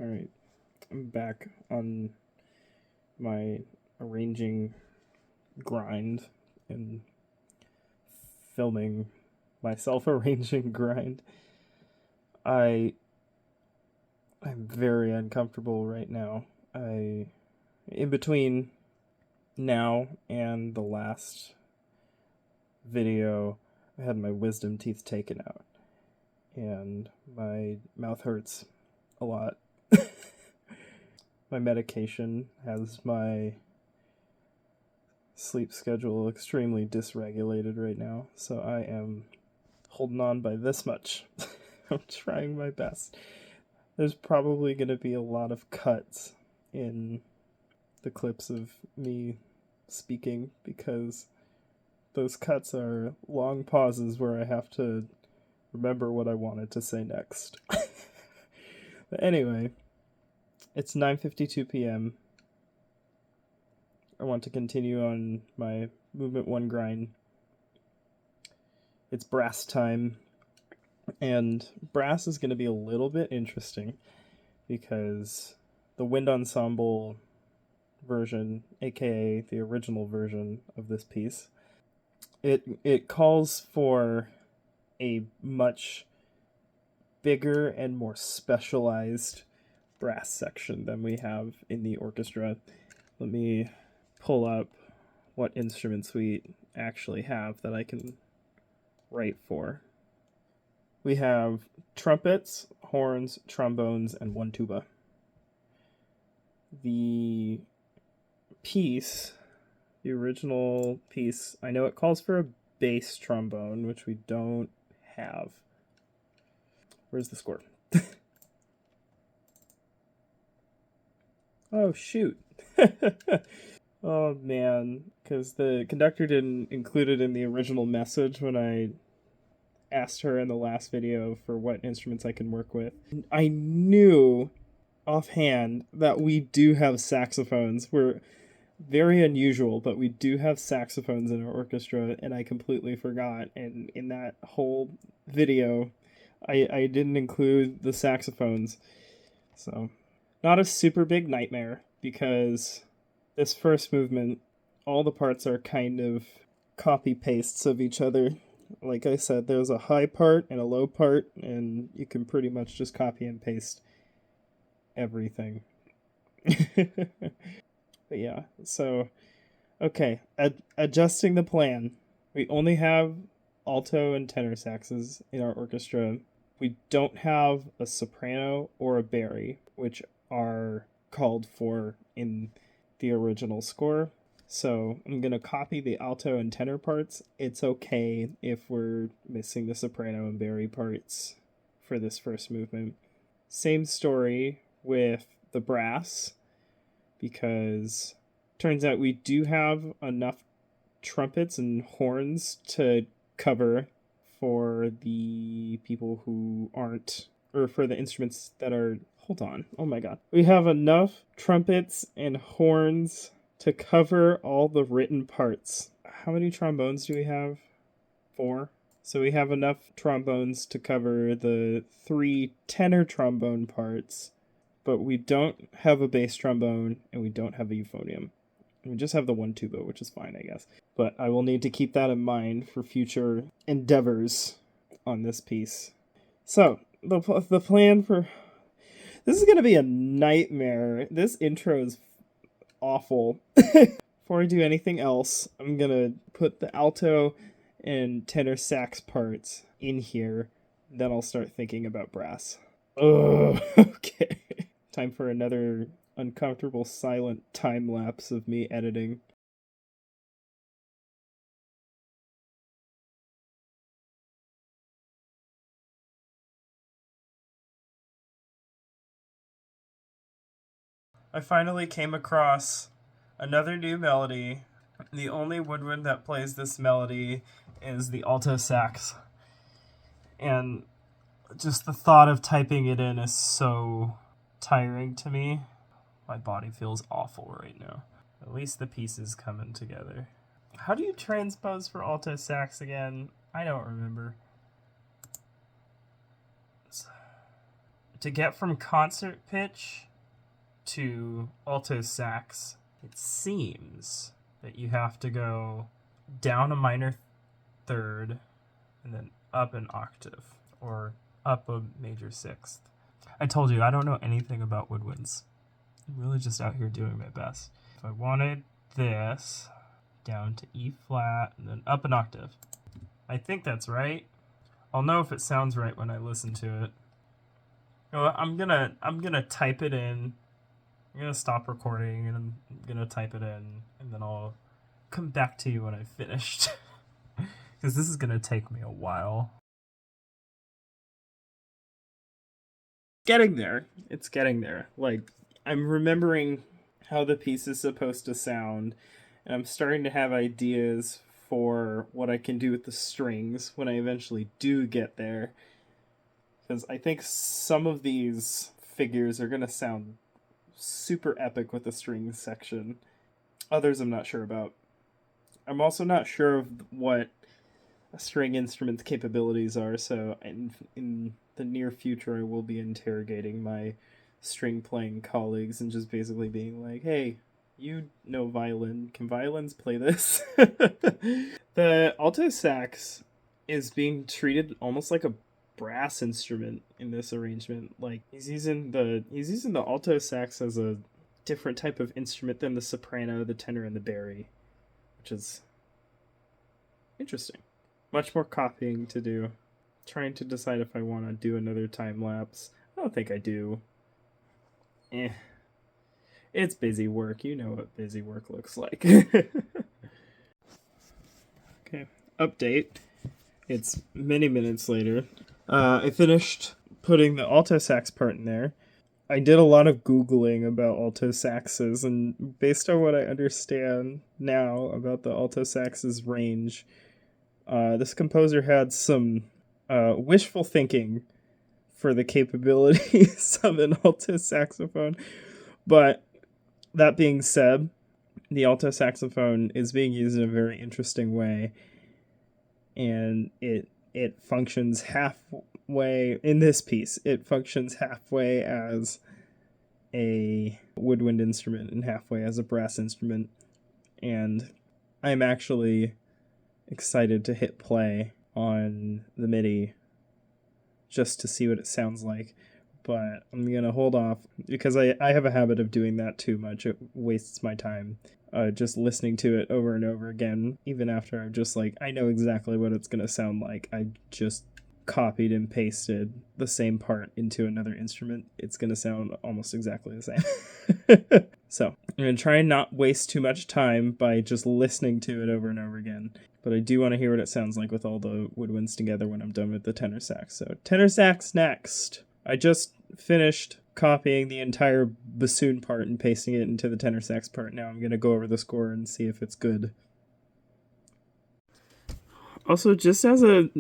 Alright, I'm back on my arranging grind and filming myself arranging grind. I'm very uncomfortable right now. In between now and the last video, I had my wisdom teeth taken out, and my mouth hurts a lot. My medication has my sleep schedule extremely dysregulated right now, so I am holding on by this much. I'm trying my best. There's probably going to be a lot of cuts in the clips of me speaking, because those cuts are long pauses where I have to remember what I wanted to say next. But anyway, it's 9:52 p.m. I want to continue on my Movement 1 grind. It's brass time, and brass is going to be a little bit interesting because the wind ensemble version, aka the original version of this piece, it calls for a much bigger and more specialized brass section than we have in the orchestra. Let me pull up what instruments we actually have that I can write for. We have trumpets, horns, trombones, and one tuba. The piece, the original piece, I know it calls for a bass trombone, which we don't have. Where's the score? Oh, shoot. Oh, man. Because the conductor didn't include it in the original message when I asked her in the last video for what instruments I can work with. I knew offhand that we do have saxophones. We're very unusual, but we do have saxophones in our orchestra, and I completely forgot. And in that whole video, I didn't include the saxophones. So, not a super big nightmare, because this first movement, all the parts are kind of copy-pastes of each other. Like I said, there's a high part and a low part, and you can pretty much just copy and paste everything. But yeah, so, okay, adjusting the plan. We only have alto and tenor saxes in our orchestra. We don't have a soprano or a bari, which are called for in the original score. So I'm going to copy the alto and tenor parts. It's okay if we're missing the soprano and bari parts for this first movement. Same story with the brass, because turns out we do have enough trumpets and horns to cover for the people who aren't, or for the instruments that are, hold on, oh my god. We have enough trumpets and horns to cover all the written parts. How many trombones do we have? 4. So we have enough trombones to cover the 3 tenor trombone parts, but we don't have a bass trombone, and we don't have a euphonium. We just have the one tuba, which is fine, I guess. But I will need to keep that in mind for future endeavors on this piece. So, the plan for... This is going to be a nightmare. This intro is awful. Before I do anything else, I'm going to put the alto and tenor sax parts in here. Then I'll start thinking about brass. Oh, okay. Time for another uncomfortable silent time lapse of me editing. I finally came across another new melody. The only woodwind that plays this melody is the alto sax. And just the thought of typing it in is so tiring to me. My body feels awful right now. At least the pieces coming together. How do you transpose for alto sax again? I don't remember. to get from concert pitch to alto sax, it seems that you have to go down a minor third and then up an octave, or up a major sixth. I told you, I don't know anything about woodwinds. I'm really just out here doing my best. If I wanted this, down to E flat, and then up an octave. I think that's right. I'll know if it sounds right when I listen to it. You know, I'm gonna type it in. I'm gonna stop recording and I'm gonna type it in, and then I'll come back to you when I've finished. Because this is gonna take me a while. Getting there. It's getting there. Like, I'm remembering how the piece is supposed to sound, and I'm starting to have ideas for what I can do with the strings when I eventually do get there. Because I think some of these figures are going to sound super epic with the strings section. Others I'm not sure about. I'm also not sure of what a string instrument's capabilities are, so in the near future I will be interrogating my string playing colleagues and just basically being like, hey, you know violin, can violins play this? The alto sax is being treated almost like a brass instrument in this arrangement. Like, he's using the alto sax as a different type of instrument than the soprano, the tenor, and the bari, which is interesting. Much more copying to do. Trying to decide if I want to do another time lapse. I don't think I do. It's busy work. You know what busy work looks like. Okay, update. It's many minutes later. I finished putting the alto sax part in there. I did a lot of Googling about alto saxes, and based on what I understand now about the alto sax's range, this composer had some wishful thinking for the capabilities of an alto saxophone. But that being said, the alto saxophone is being used in a very interesting way, and it functions halfway in this piece. It functions halfway as a woodwind instrument and halfway as a brass instrument, and I'm actually excited to hit play on the MIDI just to see what it sounds like. But I'm going to hold off because I have a habit of doing that too much. It wastes my time just listening to it over and over again, even after I'm just like, I know exactly what it's going to sound like. I just copied and pasted the same part into another instrument. It's going to sound almost exactly the same. So I'm going to try and not waste too much time by just listening to it over and over again. But I do want to hear what it sounds like with all the woodwinds together when I'm done with the tenor sax. So tenor sax next. I just finished copying the entire bassoon part and pasting it into the tenor sax part. Now I'm going to go over the score and see if it's good. Also, just as a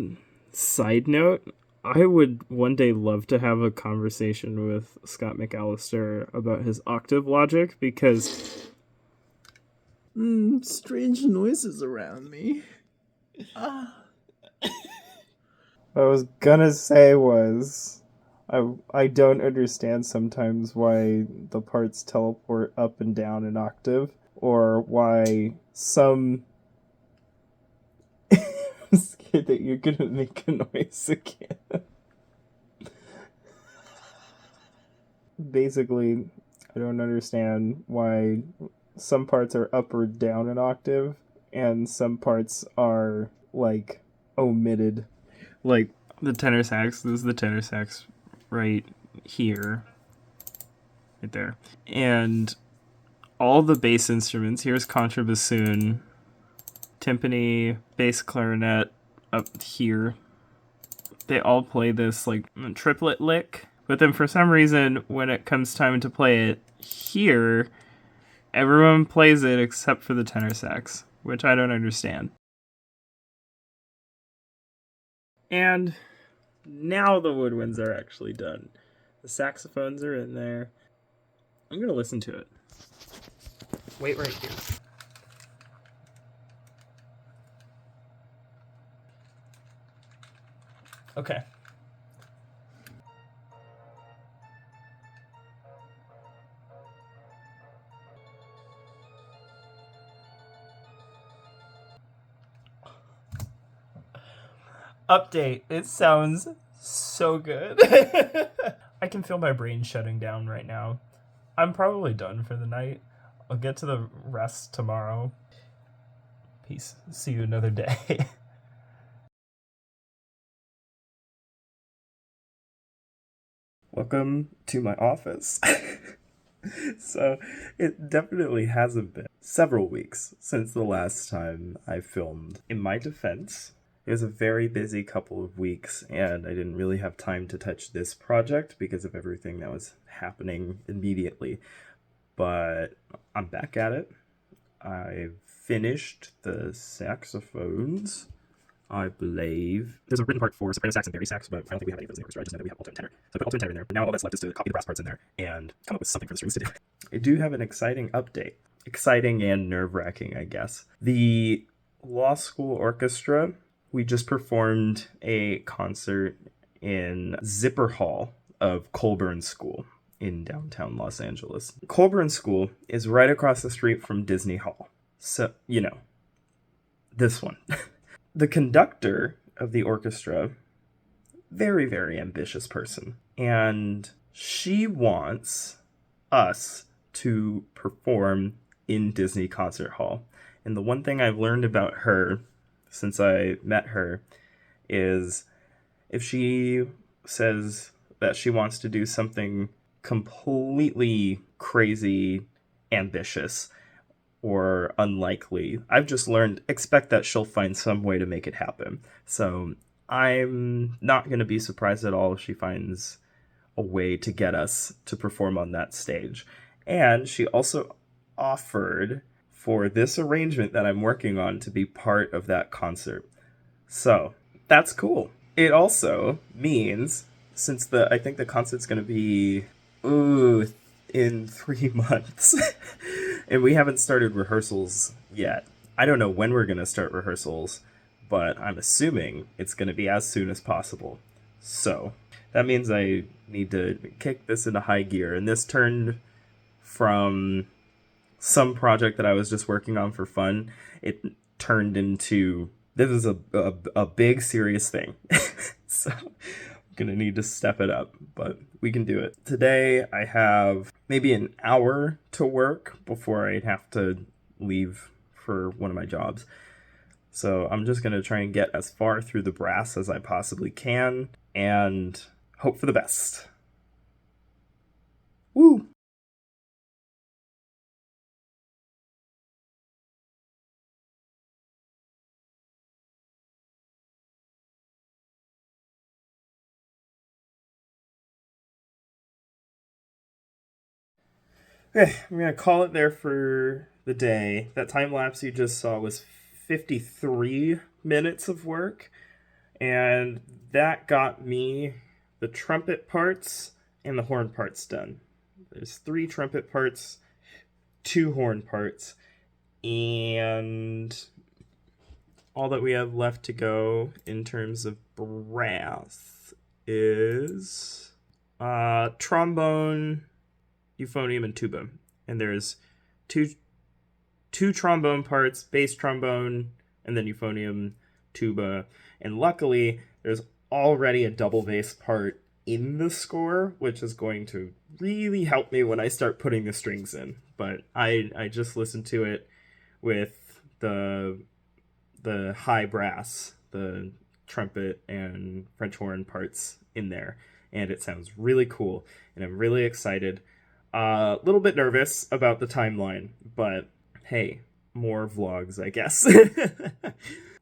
side note, I would one day love to have a conversation with Scott McAllister about his octave logic, because strange noises around me. What I was gonna say was I don't understand sometimes why the parts teleport up and down an octave, or why some I'm scared that you're gonna make a noise again. Basically, I don't understand why some parts are up or down an octave and some parts are like omitted. Like the tenor sax, this is the tenor sax right here, right there. And all the bass instruments, here's contrabassoon, timpani, bass clarinet up here. They all play this like triplet lick, but then for some reason when it comes time to play it here, everyone plays it except for the tenor sax, which I don't understand. And now the woodwinds are actually done. The saxophones are in there. I'm going to listen to it. Wait right here. Okay. Update. It sounds so good. I can feel my brain shutting down right now. I'm probably done for the night. I'll get to the rest tomorrow. Peace. See you another day. Welcome to my office. So, it definitely hasn't been several weeks since the last time I filmed. In my defense, it was a very busy couple of weeks, and I didn't really have time to touch this project because of everything that was happening immediately. But I'm back at it. I've finished the saxophones, I believe. There's a written part for soprano sax and bass sax, but I don't think we have any of those in the orchestra. I just know that we have alto and tenor. So I put alto and tenor in there. Now all that's left is to copy the brass parts in there and come up with something for the strings to do. I do have an exciting update. Exciting and nerve-wracking, I guess. The law school orchestra, we just performed a concert in Zipper Hall of Colburn School in downtown Los Angeles. Colburn School is right across the street from Disney Hall. So, this one. The conductor of the orchestra, very, very ambitious person. And she wants us to perform in Disney Concert Hall. And the one thing I've learned about her since I met her is if she says that she wants to do something completely crazy, ambitious, or unlikely, I've just learned, expect that she'll find some way to make it happen. So I'm not going to be surprised at all if she finds a way to get us to perform on that stage. And she also offered for this arrangement that I'm working on to be part of that concert. So that's cool. It also means, since I think the concert's going to be in 3 months, and we haven't started rehearsals yet. I don't know when we're going to start rehearsals, but I'm assuming it's going to be as soon as possible. So that means I need to kick this into high gear. And this turned from some project that I was just working on for fun. It turned into, this is a big, serious thing. So I'm going to need to step it up, but we can do it. Today I have maybe an hour to work before I have to leave for one of my jobs. So I'm just going to try and get as far through the brass as I possibly can and hope for the best. Woo! Okay, I'm going to call it there for the day. That time lapse you just saw was 53 minutes of work, and that got me the trumpet parts and the horn parts done. There's 3 trumpet parts, 2 horn parts, and all that we have left to go in terms of brass is trombone, euphonium, and tuba. And there's two trombone parts, bass trombone, and then euphonium, tuba. And luckily, there's already a double bass part in the score, which is going to really help me when I start putting the strings in. But I just listened to it with the high brass, the trumpet and French horn parts in there, and it sounds really cool, and I'm really excited. A little bit nervous about the timeline, but hey, more vlogs, I guess.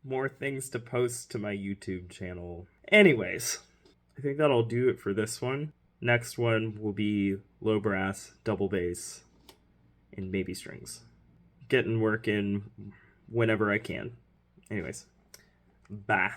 More things to post to my YouTube channel. Anyways, I think that'll do it for this one. Next one will be low brass, double bass, and maybe strings. Getting work in whenever I can. Anyways, bye.